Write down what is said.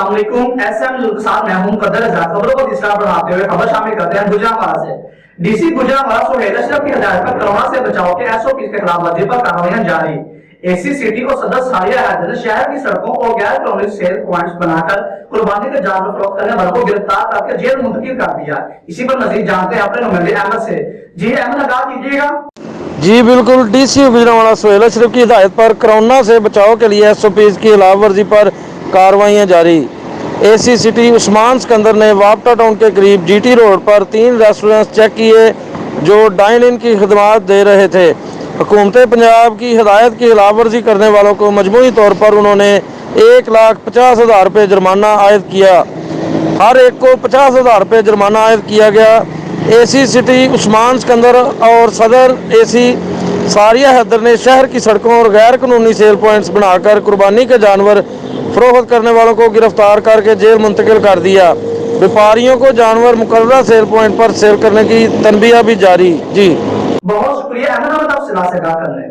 अस्सलाम वालेकुम। एसएम के साथ मैं हूं कदर आजाद। खबरों को तीसरा बढ़ाते हुए खबर शामिल करते हैं गुजरांवाला से। डीसी गुजरांवाला सुहेल अशरफ की हिदायत पर कोरोना से बचाव के एसओपी के खिलाफ वर्जी पर कार्रवाइयां जारी। एसी सिटी और सदर सारिया हैदर ने शहर की सड़कों और गैर कानूनी सेल प्वाइंट्स बनाकर कुर्बानी के जानवर फरोख्त करने वालों को गिरफ्तार करके जेल मुंतकिल कर दिया। इसी पर मजीद जानते हैं अपने नुमाइंदे अहमद से। जी अहमद, आगाह कीजिएगा। जी बिल्कुल, डीसी गुजरांवाला सुहेल अशरफ की हिदायत पर कोरोना से बचाव के लिए एसओपीज की खिलाफ वर्जी पर कार्रवाइयां जारी। एसी सिटी उस्मान सिकंदर ने वापटा टाउन के करीब जीटी रोड पर 3 रेस्टोरेंट्स चेक किए जो डाइन इन की खिदमत दे रहे थे। हुकूमत पंजाब की हिदायत की खिलाफ वर्जी करने वालों को मजमूई तौर पर उन्होंने 1,50,000 रुपये जुर्माना आयद किया। हर एक को 50,000 रुपये जुर्माना आयद किया गया। एसी सिटी उस्मान सिकंदर और सदर एसी सारिया हैदर ने शहर की सड़कों और गैर कानूनी सेल पॉइंट्स बनाकर कुर्बानी के जानवर फरोख्त करने वालों को गिरफ्तार करके जेल मुंतकिल कर दिया। व्यापारियों को जानवर मुकर्रर सेल पॉइंट पर सेल करने की तनबीह भी जारी। जी बहुत शुक्रिया अहमद, आप सिला से आगाह करने का।